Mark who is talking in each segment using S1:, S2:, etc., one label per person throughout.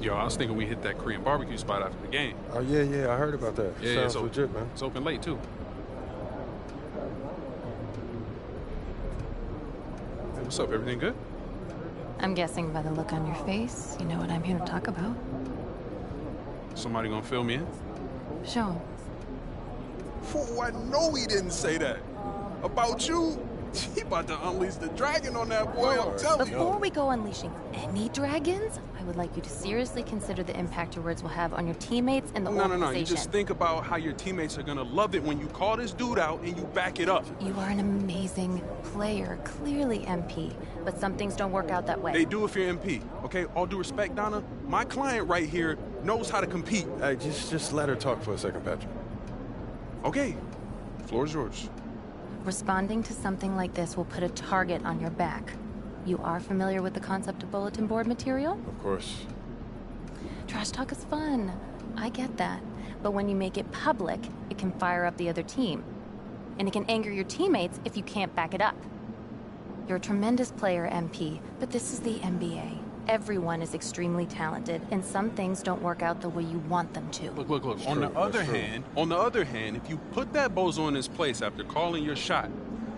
S1: Yo, I was thinking we hit that Korean barbecue spot after the game.
S2: Oh, yeah, I heard about that.
S1: Yeah,
S2: Sounds legit, man.
S1: It's open late, too. Hey, what's up? Everything good?
S3: I'm guessing by the look on your face, you know what I'm here to talk about.
S1: Somebody gonna fill me in?
S3: Show 'em.
S4: Fool, I know he didn't say that. About you, he about to unleash the dragon on that boy, I'm telling you.
S3: Before we go unleashing any dragons, I would like you to seriously consider the impact your words will have on your teammates and the organization.
S1: No. You just think about how your teammates are gonna love it when you call this dude out and you back it up.
S3: You are an amazing player, clearly MP, but some things don't work out that way.
S1: They do if you're MP, okay? All due respect, Donna, my client right here knows how to compete.
S2: Hey, just let her talk for a second, Patrick.
S1: Okay, floor is yours.
S3: Responding to something like this will put a target on your back. You are familiar with the concept of bulletin board material?
S2: Of course.
S3: Trash talk is fun. I get that. But when you make it public, it can fire up the other team. And it can anger your teammates if you can't back it up. You're a tremendous player, MP, but this is the NBA. Everyone is extremely talented, and some things don't work out the way you want them to.
S1: Look. On the other hand, if you put that bozo in his place after calling your shot,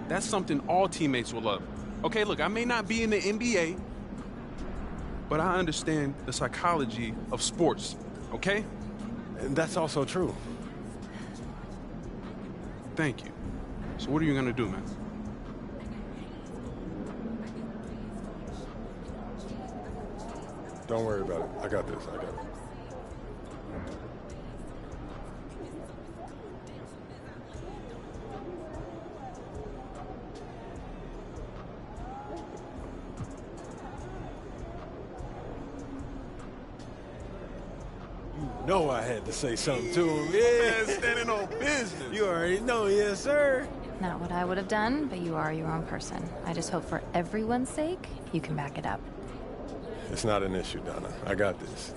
S1: that's something all teammates will love. Okay, look, I may not be in the NBA, but I understand the psychology of sports, okay?
S2: And that's also true.
S1: Thank you. So what are you gonna do, man?
S2: Don't worry about it. I got this. You know I had to say something to him.
S4: Yeah, standing on business.
S2: You already know, yes, sir.
S3: Not what I would have done, but you are your own person. I just hope for everyone's sake, you can back it up.
S2: It's not an issue, Donna. I got this.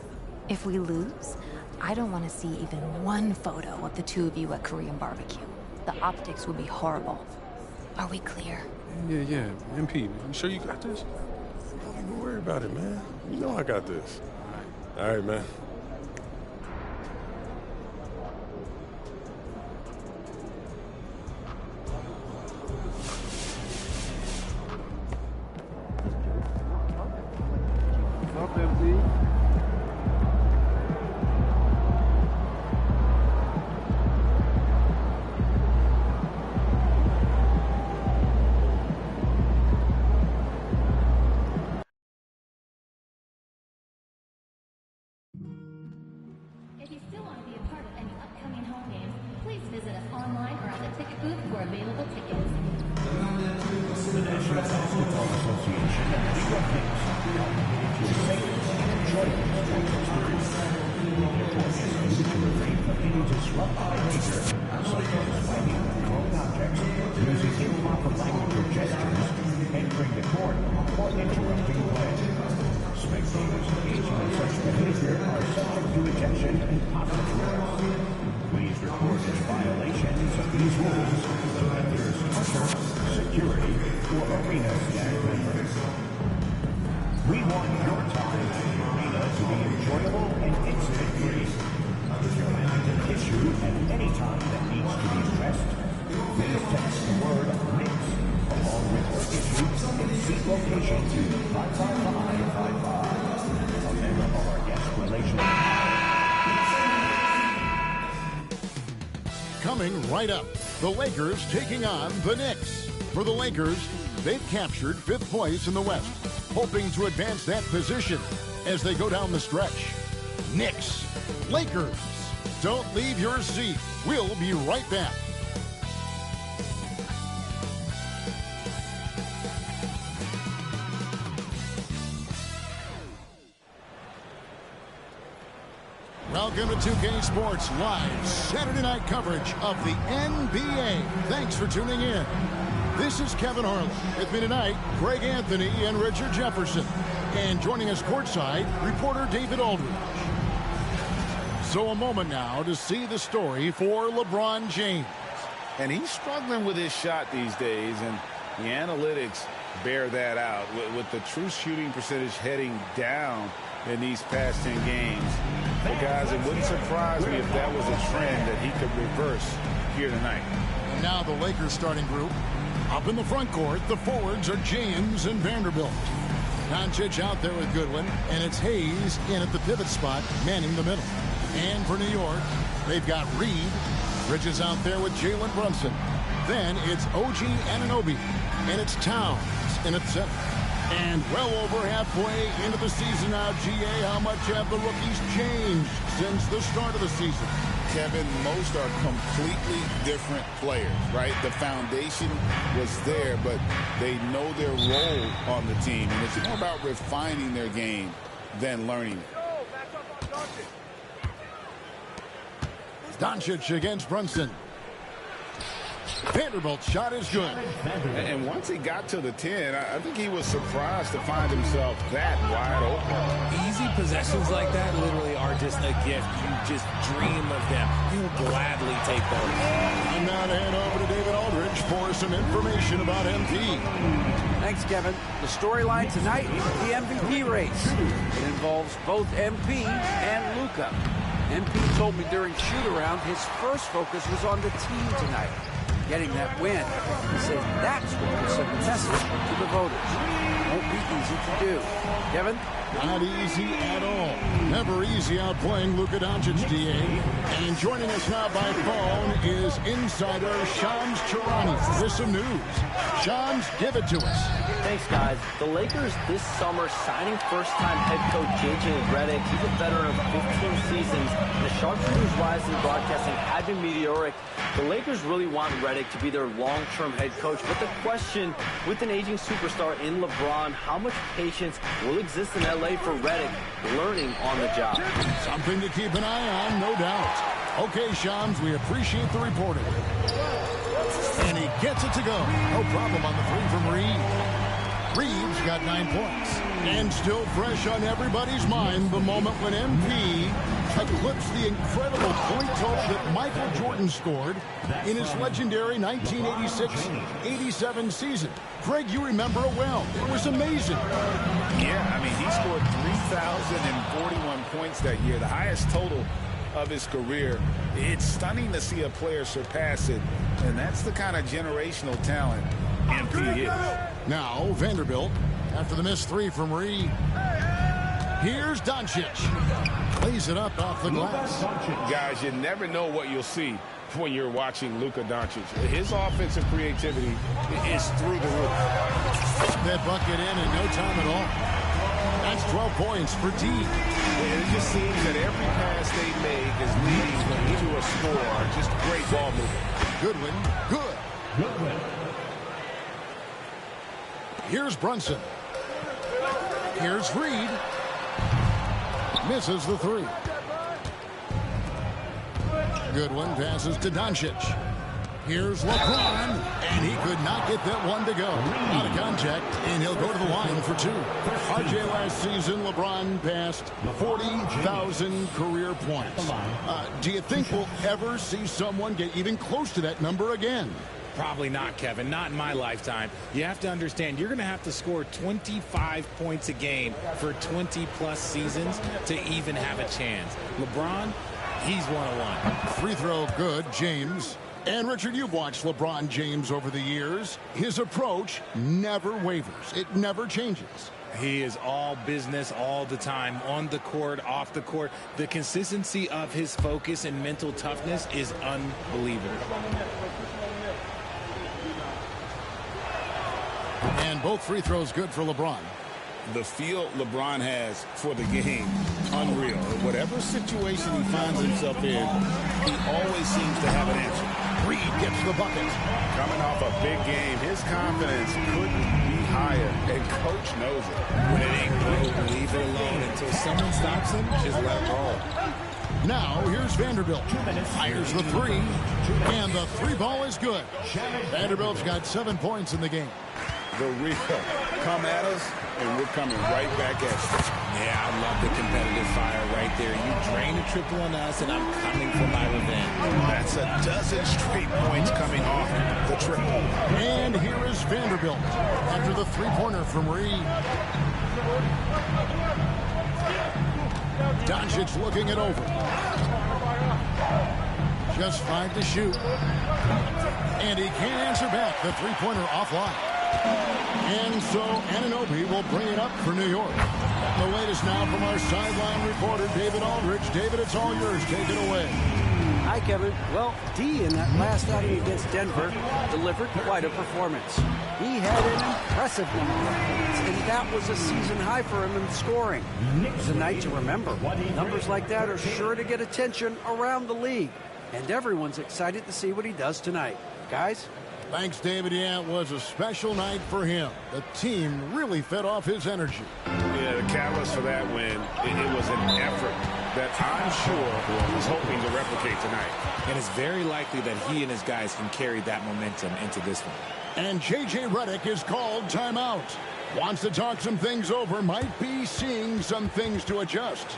S3: If we lose, I don't want to see even one photo of the two of you at Korean barbecue. The optics would be horrible. Are we clear?
S1: Yeah. MP, you sure you got this?
S2: Don't even worry about it, man. You know I got this. All right, man.
S5: If you still want to be a part of any upcoming home games, please visit us online or at the ticket booth for available tickets.
S6: The National Basketball Association and the League of Kings are committed to a safe and enjoyable sports experience. Therefore, ask you to refrain from any disruptive behavior, such as swiping or throwing objects, using improper language or gestures, entering the court, or interrupting play. Spectators engaging in such behavior are subject to ejection and consequences. Please report any violations of these rules to Rangers Usher, Security, or Arena Staff members. We want your time at the arena to be enjoyable and incident-free. If you're having an issue at any time that needs to be addressed, please text the word NIX along with your issue and seat location to 55555. A member of our guest relations.
S7: Coming right up, the Lakers taking on the Knicks. For the Lakers, they've captured 5th place in the West, hoping to advance that position as they go down the stretch. Knicks, Lakers, don't leave your seat. We'll be right back. Welcome to 2K Sports Live Saturday night coverage of the NBA. Thanks for tuning in. This is Kevin Harlan. With me tonight, Greg Anthony and Richard Jefferson. And joining us courtside, reporter David Aldridge. So a moment now to see the story for LeBron James.
S8: And he's struggling with his shot these days, and the analytics bear that out. With the true shooting percentage heading down in these past 10 games, but guys, it wouldn't surprise me if that was a trend that he could reverse here tonight.
S7: And now the Lakers starting group. Up in the front court, the forwards are James and Vanderbilt. Doncic out there with Goodwin, and it's Hayes in at the pivot spot, manning the middle. And for New York, they've got Reed. Bridges out there with Jalen Brunson. Then it's OG Anunoby, and it's Towns in at center. And well over halfway into the season now, GA, how much have the rookies changed since the start of the season?
S8: Kevin, most are completely different players, right? The foundation was there, but they know their role on the team. And it's more about refining their game than learning it.
S7: Doncic against Brunson. Vanderbilt's shot is good.
S8: And once he got to the 10, I think he was surprised to find himself that wide open.
S9: Easy possessions like that literally are just a gift. You just dream of them. You'll gladly take those.
S7: And now to hand over to David Aldridge for some information about MP.
S10: Thanks, Kevin. The storyline tonight, the MVP race. It involves both MP and Luka. MP told me during shoot-around his first focus was on the team tonight. Getting that win. He says that's what will send the message to the voters. Won't be easy to do. Kevin?
S7: Not easy at all. Never easy outplaying Luka Doncic, DA. And joining us now by phone is insider Shams Charania with some news. Shams, give it to us.
S11: Thanks, guys. The Lakers this summer signing first-time head coach J.J. Redick. He's a veteran of 15 seasons. The Sharpshooters' rise in broadcasting had been meteoric. The Lakers really want Redick to be their long-term head coach. But the question, with an aging superstar in LeBron, how much patience will exist in L.A. for Redick learning on the job?
S7: Something to keep an eye on, no doubt. Okay, Shams, we appreciate the reporting. And he gets it to go. No problem on the three from Reed. Reeves got 9 points. And still fresh on everybody's mind, the moment when MP eclipsed the incredible point total that Michael Jordan scored in his legendary 1986-87 season. Craig, you remember it well. It was amazing.
S8: Yeah, I mean, he scored 3,041 points that year, the highest total of his career. It's stunning to see a player surpass it, and that's the kind of generational talent MP is.
S7: Now, Vanderbilt, after the missed three from Reed. Here's Doncic. Plays it up off the glass.
S8: Guys, you never know what you'll see when you're watching Luka Doncic. His offensive creativity is through the roof.
S7: That bucket in no time at all. That's 12 points for D.
S2: It just seems that every pass they make is leading to a score. Just great ball movement.
S7: Goodwin, good. Goodwin. Here's Brunson. Here's Reed. Misses the three. Goodwin passes to Doncic. Here's LeBron, and he could not get that one to go. Out of contact, and he'll go to the line for two. RJ, last season, LeBron passed 40,000 career points. Do you think we'll ever see someone get even close to that number again?
S9: Probably not, Kevin. Not in my lifetime. You have to understand, you're going to have to score 25 points a game for 20-plus seasons to even have a chance. LeBron, he's 101.
S7: Free throw good, James. And, Richard, you've watched LeBron James over the years. His approach never wavers. It never changes.
S9: He is all business all the time, on the court, off the court. The consistency of his focus and mental toughness is unbelievable.
S7: And both free throws good for LeBron.
S8: The feel LeBron has for the game, unreal. Whatever situation he finds himself in, he always seems to have an answer.
S7: Reed gets the bucket.
S2: Coming off a big game, his confidence couldn't be higher, and coach knows it.
S9: When it ain't broke, leave it alone. Until someone stops him, just let it roll.
S7: Now, here's Vanderbilt. Fires the three, and the three ball is good. Vanderbilt's got 7 points in the game.
S8: the real. Come at us, and we're coming right back at you.
S9: Yeah, I love the competitive fire right there. You drain a triple on us, and I'm coming for my revenge.
S8: That's a dozen straight points coming off the triple.
S7: And here is Vanderbilt after the three-pointer from Reed. Doncic looking it over. Just 5 to shoot. And he can't answer back. The three-pointer offline. And so Anunoby will bring it up for New York. The latest now from our sideline reporter, David Aldridge. David, it's all yours. Take it away.
S10: Hi, Kevin. Well, D in that last outing against Denver delivered quite a performance. He had an impressive number of points, and that was a season high for him in scoring. It was a night to remember. Numbers like that are sure to get attention around the league, and everyone's excited to see what he does tonight. Guys?
S7: Thanks, David. Yeah, it was a special night for him. The team really fed off his energy.
S2: Yeah, the catalyst for that win, it was an effort that I'm sure he's hoping to replicate tonight.
S9: And it's very likely that he and his guys can carry that momentum into this one.
S7: And J.J. Redick is called timeout. Wants to talk some things over, might be seeing some things to adjust.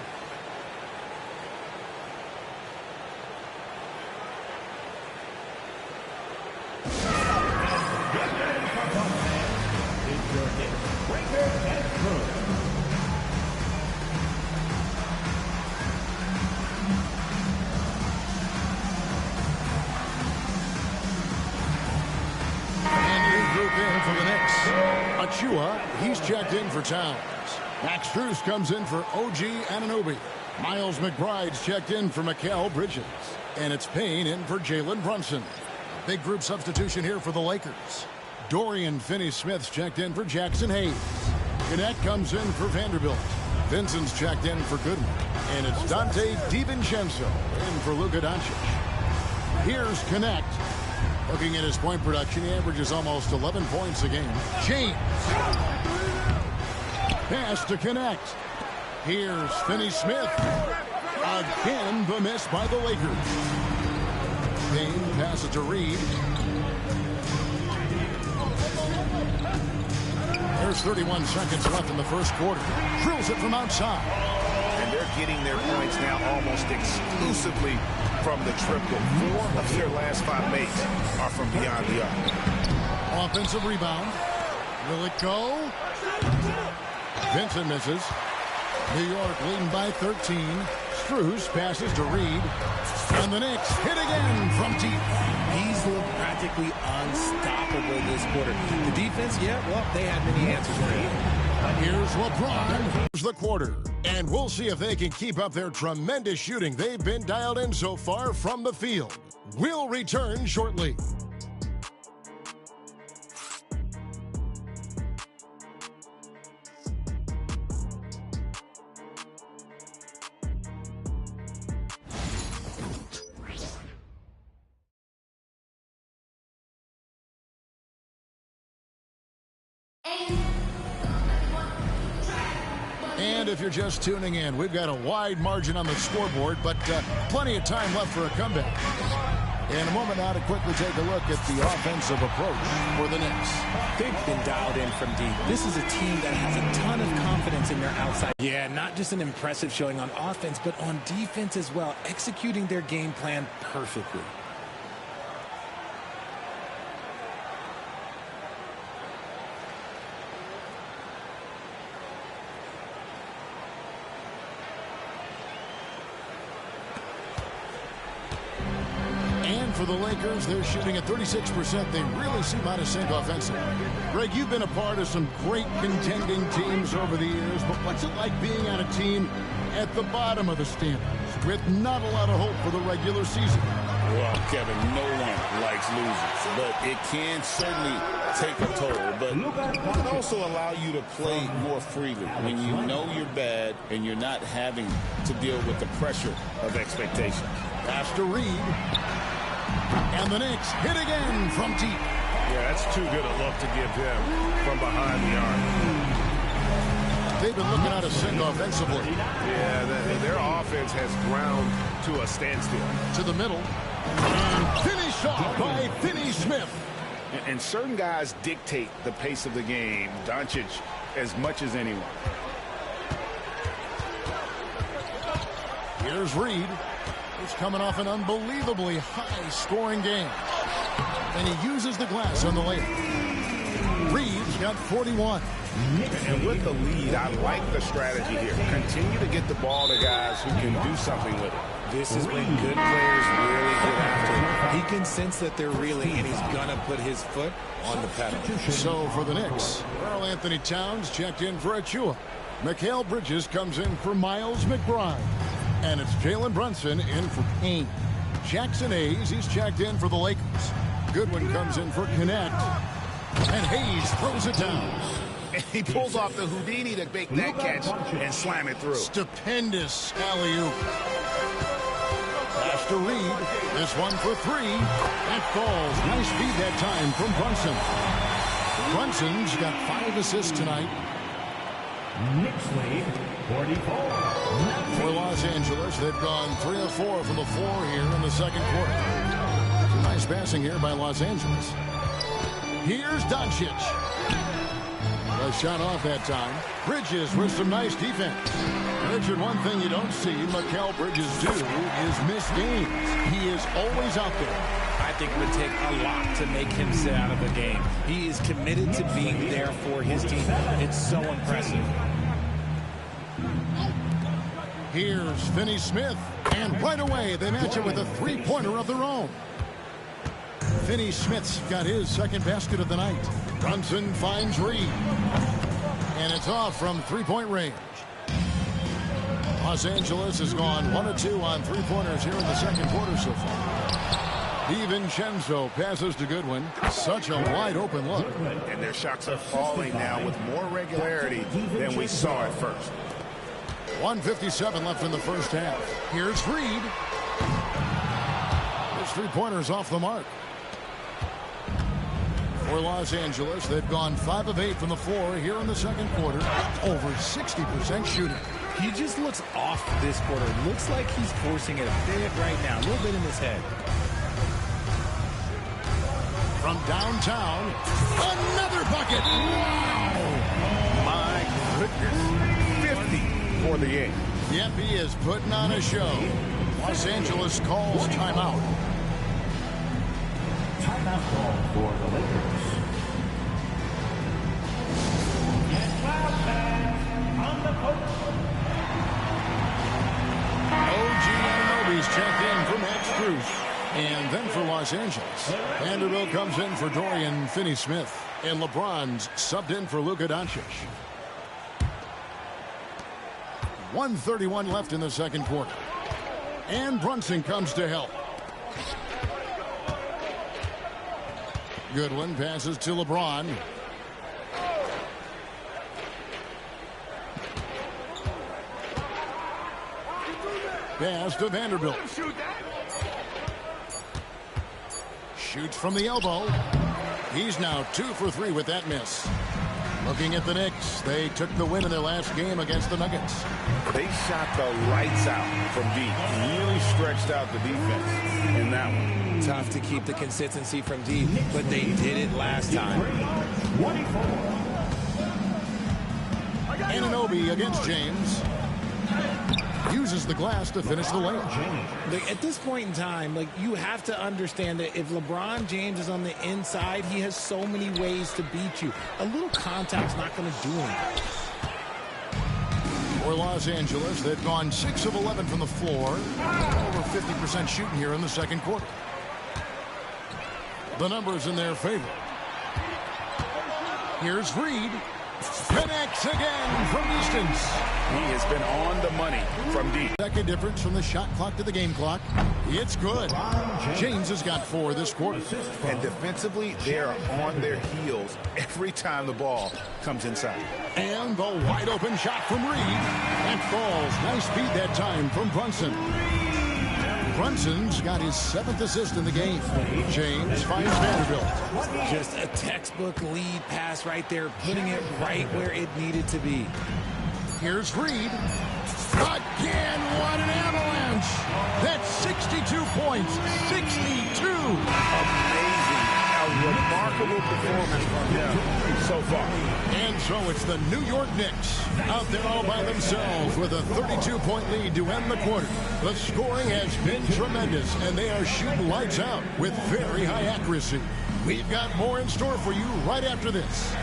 S7: He's checked in for Towns. Max Strus comes in for OG Anunoby. Miles McBride's checked in for Mikal Bridges. And it's Payne in for Jalen Brunson. Big group substitution here for the Lakers. Dorian Finney-Smith's checked in for Jackson Hayes. Gannett comes in for Vanderbilt. Vincent's checked in for Goodwin. And it's Dante DiVincenzo in for Luka Doncic. Here's Connect. Looking at his point production, he averages almost 11 points a game. James. Pass to Connect. Here's Finney-Smith. Again, the miss by the Lakers. Payne passes to Reed. There's 31 seconds left in the first quarter. Drills it from outside.
S2: And they're getting their points now almost exclusively from the triple. 4 of their last 5 makes are from beyond the arc.
S7: Offensive rebound. Will it go? Vincent misses. New York leading by 13. Strus passes to Reed. And the Knicks hit again from deep.
S9: He's looked practically unstoppable this quarter. The defense, yeah, well, they had many answers for him.
S7: Here's LeBron. Here's the quarter. And we'll see if they can keep up their tremendous shooting they've been dialed in so far from the field. We'll return shortly. And if you're just tuning in, we've got a wide margin on the scoreboard, but plenty of time left for a comeback. In a moment now to quickly take a look at the offensive approach for the Knicks.
S9: They've been dialed in from deep. This is a team that has a ton of confidence in their outside. Yeah, not just an impressive showing on offense, but on defense as well, executing their game plan perfectly.
S7: For the Lakers, they're shooting at 36%. They really seem out of sync offensively. Greg, you've been a part of some great contending teams over the years, but what's it like being on a team at the bottom of the standings with not a lot of hope for the regular season?
S8: Well, Kevin, no one likes losers, but it can certainly take a toll. But it can also allow you to play more freely when you know you're bad and you're not having to deal with the pressure of expectations.
S7: Pass to Reed. And the Knicks hit again from deep.
S2: Yeah, that's too good a look to give him from behind the arc.
S7: They've been looking out of sync offensively.
S2: Yeah, their offense has ground to a standstill.
S7: To the middle. And finished off by Finney-Smith.
S8: And certain guys dictate the pace of the game. Doncic as much as anyone.
S7: Here's Reed. He's coming off an unbelievably high-scoring game. And he uses the glass on the layup. Reed's got 41.
S8: And with the lead, I like the strategy here. Continue to get the ball to guys who can do something with it.
S9: This is when good players really get after it. He can sense that they're reeling, and he's going to put his foot on the pedal.
S7: So for the Knicks, Karl Anthony Towns checked in for Achua. Mikal Bridges comes in for Miles McBride. And it's Jalen Brunson in for Payne. Jackson Hayes, he's checked in for the Lakers. Goodwin comes in for Connect. And Hayes throws it down.
S8: He pulls off the Houdini to make that catch and slam it through.
S7: Stupendous alley-oop. Pass to Reed. This one for three. That falls. Nice feed that time from Brunson. Brunson's got 5 assists tonight.
S6: Knicks lead 44.
S7: For Los Angeles, they've gone 3 of 4 from the floor here in the second quarter. Some nice passing here by Los Angeles. Here's Doncic. A shot off that time. Bridges with some nice defense. Richard, one thing you don't see Mikal Bridges do is miss games. He is always out there.
S9: I think it would take a lot to make him sit out of a game. He is committed to being there for his team. It's so impressive.
S7: Here's Finney Smith. And right away, they match it with a three-pointer of their own. Finney Smith's got his second basket of the night. Brunson finds Reed. And it's off from three-point range. Los Angeles has gone 1 of 2 on three-pointers here in the second quarter so far. DiVincenzo passes to Goodwin. Such a wide-open look.
S8: And their shots are falling now with more regularity than we saw at first.
S7: 1:57 left in the first half. Here's Reed. His three-pointer's off the mark. For Los Angeles, they've gone 5 of 8 from the floor here in the second quarter. Over 60% shooting.
S9: He just looks off this quarter. Looks like he's forcing it a bit right now. A little bit in his head.
S7: From downtown, another bucket.
S8: Wow. My goodness. 50 for the game.
S7: Yep, he is putting on a show. Los Angeles calls timeout.
S6: Timeout call for the Lakers. Get loud, fans, on the court.
S7: OG Anunoby's checked in for Max Strus. And then for Los Angeles, Vanderbilt comes in for Dorian Finney-Smith. And LeBron's subbed in for Luka Doncic. 1:31 left in the second quarter. And Brunson comes to help. Goodwin passes to LeBron. Pass to Vanderbilt. Shoots from the elbow. He's now 2 for 3 with that miss. Looking at the Knicks, they took the win in their last game against the Nuggets.
S8: They shot the lights out from deep. Really stretched out the defense in that one.
S9: Tough to keep the consistency from deep, but they did it last time.
S7: Anunoby against James. Uses the glass to finish the layup.
S9: At this point in time, you have to understand that if LeBron James is on the inside, he has so many ways to beat you. A little contact's not going to do anything.
S7: For Los Angeles, they've gone 6 of 11 from the floor. Over 50% shooting here in the second quarter. The numbers in their favor. Here's Reed. Connects again from distance.
S8: He has been on the money from deep.
S7: Second difference from the shot clock to the game clock. It's good. James has got 4 this quarter.
S8: And defensively, they are on their heels every time the ball comes inside.
S7: And the wide open shot from Reed. That falls. Nice feed that time from Brunson. Brunson's got his 7th assist in the game. James finds Vanderbilt.
S9: Just a textbook lead pass right there, putting it right where it needed to be.
S7: Here's Reed. Again, what an avalanche. That's 62 points. 62.
S8: Amazing how
S2: remarkable performance from them so far.
S7: And so it's the New York Knicks out there all by themselves with a 32-point lead to end the quarter. The scoring has been tremendous, and they are shooting lights out with very high accuracy. We've got more in store for you right after this.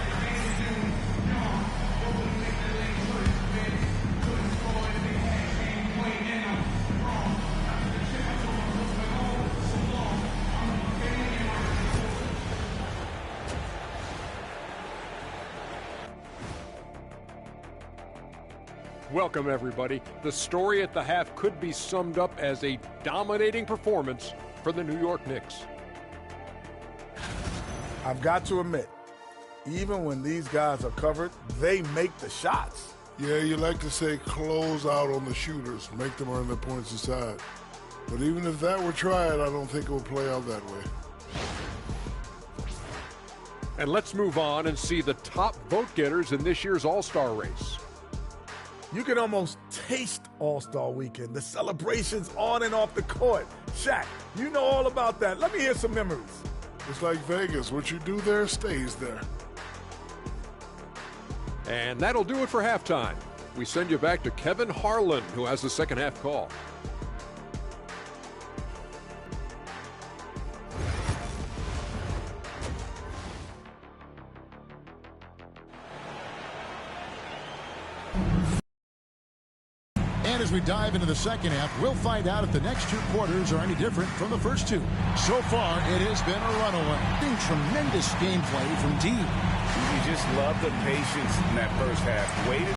S12: Welcome, everybody. The story at the half could be summed up as a dominating performance for the New York Knicks.
S13: I've got to admit, even when these guys are covered, they make the shots.
S14: Yeah, you like to say close out on the shooters, make them earn their points inside. But even if that were tried, I don't think it would play out that way.
S12: And let's move on and see the top vote getters in this year's All-Star race.
S13: You can almost taste All-Star Weekend, the celebrations on and off the court. Shaq, you know all about that. Let me hear some memories.
S14: It's like Vegas. What you do there stays there.
S12: And that'll do it for halftime. We send you back to Kevin Harlan, who has the second half call.
S7: And as we dive into the second half, we'll find out if the next two quarters are any different from the first two. So far, it has been a runaway. Tremendous gameplay from team.
S8: You just love the patience in that first half. Waited